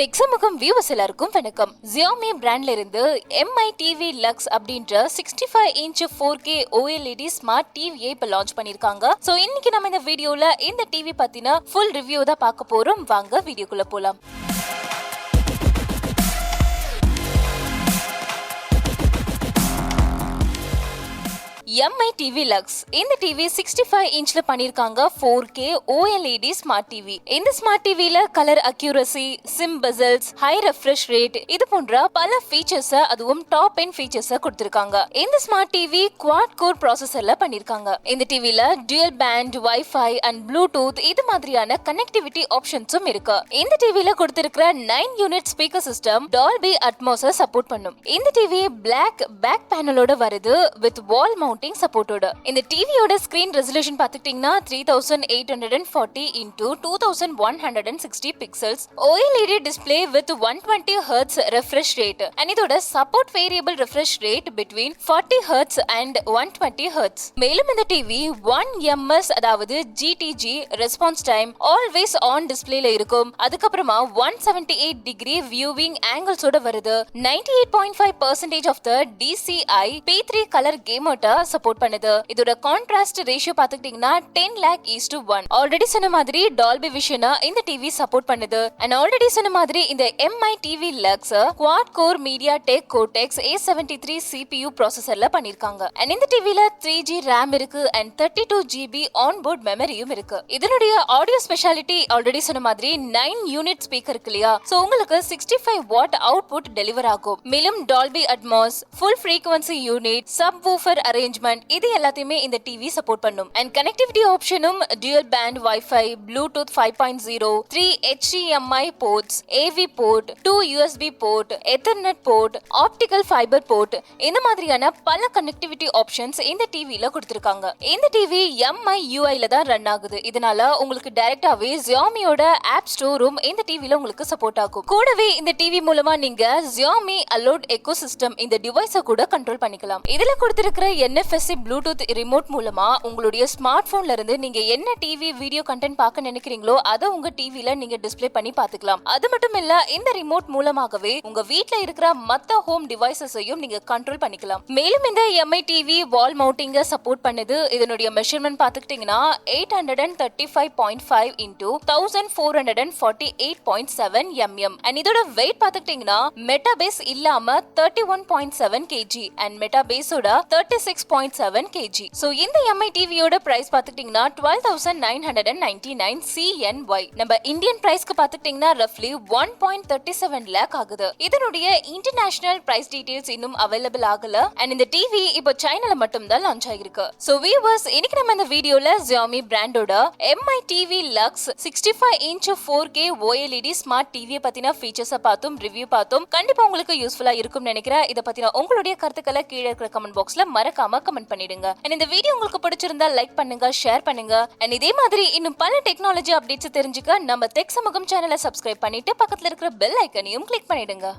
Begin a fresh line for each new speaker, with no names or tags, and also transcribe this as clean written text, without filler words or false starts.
டெக்ஸமுகம் viewers எல்லாருக்கும் வணக்கம். Xiaomi பிராண்ட்ல இருந்து Mi TV Lux அப்படின்ற 65 இன்ச் 4K OLED ஸ்மார்ட் டிவியை இப்ப லான்ச் பண்ணிருக்காங்க. சோ இன்னைக்கு நம்ம இந்த வீடியோல இந்த டிவி பத்தின ஃபுல் ரிவ்யூ தான் பார்க்க போறோம். வாங்க வீடியோக்குள்ள போலாம். Mi TV Lux இந்த டிவி 65 இன்ச்ல பண்ணிருக்காங்க 4K OLED ஸ்மார்ட் டிவி. இந்த ஸ்மார்ட் டிவில colour accuracy, sim bezels, high refresh rate இது போன்ற பல ஃபீச்சர்ஸ் அதுவும் டாப் எண்ட் ஃபீச்சர்ஸ் கொடுத்திருக்காங்க. இந்த ஸ்மார்ட் டிவி குவாட் கோர் ப்ராசஸர்ல பண்ணிருக்காங்க. இந்த டிவில dual band, wifi and Bluetooth இது மாதிரியான கனெக்டிவிட்டி ஆப்ஷன்ஸும் இருக்கு. இந்த டிவில கொடுத்திருக்கிற 9 unit speaker system Dolby Atmos support பண்ணும். இந்த டிவி பிளாக் பேக் பேனலோட வருது வித் வால் மவுண்ட் சப்போர்ட்டோட. இந்த டிவியோட ஸ்கிரீன் ரெசல்யூஷன் பாத்துக்கிட்டீங்கன்னா 3840 into 2160 pixels, OLED display with 120 Hz refresh rate and இதோட support variable refresh rate between 40 Hz and 120 Hz. மேலும் இந்த டிவி 1 ms அதாவது GTG response time always on டிஸ்ப்ளேல இருக்கும். அதுக்கப்புறமா 178 டிகிரி வியூவிங் ஆங்கிள்ஸோட வருது. 98.5% of the DCI P3 colour gamut support பண்ணுது. இதோட கான்ட்ராஸ்ட் ரேஷியோ பாத்துக்கிட்டீங்கன்னா 10:1. ஆல்ரெடி சொன்ன மாதிரி டால்பி விஷன் இந்த டிவி சப்போர்ட் பண்ணுது. அண்ட் ஆல்ரெடி சொன்ன மாதிரி இந்த Mi TV Lux quad core MediaTek Cortex A73 CPU ப்ராசஸர்ல பண்ணிருக்காங்க. அண்ட் இந்த டிவில 3G RAM இருக்கு அண்ட் 32GB onboard மெமரியும் இருக்கு. இதனுடைய ஆடியோ ஸ்பெஷாலிட்டி ஆல்ரெடி சொன்ன மாதிரி 9 யூனிட் ஸ்பீக்கர் இருக்கு இல்லையா, சோ உங்களுக்கு 65 வாட் அவுட்புட் டெலிவர் ஆகும். மேலும் Dolby Atmos, full frequency unit, subwoofer arrangement இது எல்லாத்தையுமே இந்த டிவி சப்போர்ட் பண்ணும். அண்ட் கனெக்டிவிட்டி ஆப்ஷனும் dual band, wifi, Bluetooth 5.0, 3 HDMI ports, AV port, 2 USB port, ethernet port, optical fibre port இந்த மாதிரியான பல கனெக்டிவிட்டி ஆப்ஷன்ஸ் இந்த டிவில கொடுத்திருக்காங்க. இந்த டிவி MI UI ல தான் ரன் ஆகுது. இதனால உங்களுக்கு டைரக்டாவே Xiaomiயோட ஆப் ஸ்டோரும் இந்த டிவில உங்களுக்கு சப்போர்ட் ஆகும். கூடவே இந்த டிவி மூலமா நீங்க Xiaomi Allowed எக்கோசிஸ்டம் இந்த டிவைஸை கூட கண்ட்ரோல் பண்ணிக்கலாம். இதுல கொடுத்திருக்கிற NFC ப்ளூடூத் ரிமோட் மூலமா உங்களுடைய ஸ்மார்ட் போன்ல இருந்து நீங்க என்ன டிவி வீடியோ கண்டென்ட் பார்க்க நினைக்கிறீங்களோ அதை உங்க டிவில நீங்க டிஸ்ப்ளே பண்ணி பாத்துக்கலாம். அது மட்டும் இல்ல, இந்த ரிமோட் மூலமாகவே உங்க வீட்ல இருக்கிற மத்த ஹோம் டிவைசஸையும் நீங்க கண்ட்ரோல் பண்ணிக்கலாம். மேலும் இந்த Mi TV வால் மவுண்டிங் சப்போர்ட் பண்ணுது. இதனுடைய மெஷர்மென்ட் பாத்துக்கிட்டீங்கன்னா 835.5 into 1448.7 mm அண்ட் இதோட வெயிட் பாத்துக்கிட்டீங்கன்னா மெட்டாபேஸ் இல்லாம 31.7 kg அண்ட் மெட்டாபேஸோட 36.7 kg. சோ இந்த Mi டிவியோட பிரைஸ் பாத்துக்கிட்டீங்கன்னா 12,999 CNY. நம்ம இந்தியன் பிரைஸ்க்கு பாத்துக்கிட்டீங்கன்னா ரஃப்லி 1.37 lakh ஆகுது. இதனுடைய இன்டர்நேஷனல் பிரைஸ் டீடைல்ஸ் இன்னும் அவைலபிள் ஆகல. அண்ட் இந்த டிவி இப்போ சைனால மட்டும் தான் லான்ச் ஆகிருக்கு. சோ வியூவர்ஸ், இன்னைக்கு நம்ம இந்த வீடியோல Xiaomi பிராண்டோட Mi TV Lux 65 inch 4K OLED smart டிவியை பத்தின ஃபீச்சர்ஸ் பார்த்தோம், ரிவ்யூ பார்த்தோம். கண்டிப்பா உங்களுக்கு யூஸ்ஃபுல்லா இருக்கும்னு நினைக்கிறேன். இத பத்தின உங்களுடைய கருத்துக்களை கீழே இருக்கிற கமெண்ட் பாக்ஸ்ல மறக்காம கமெண்ட் பண்ணிடுங்க. அண்ட் இந்த வீடியோ உங்களுக்கு பிடிச்சிருந்தா லைக் பண்ணுங்க, ஷேர் பண்ணுங்க. அண்ட் இதே மாதிரி இன்னும் பல டெக்னாலஜி அப்டேட்ஸ் தெரிஞ்சுக்க நம்ம டெக் சமூகம் சேனலை சப்ஸ்கிரைப் பண்ணிட்டு பக்கத்துல இருக்கிற பெல் ஐக்கனையும் கிளிக் பண்ணிடுங்க.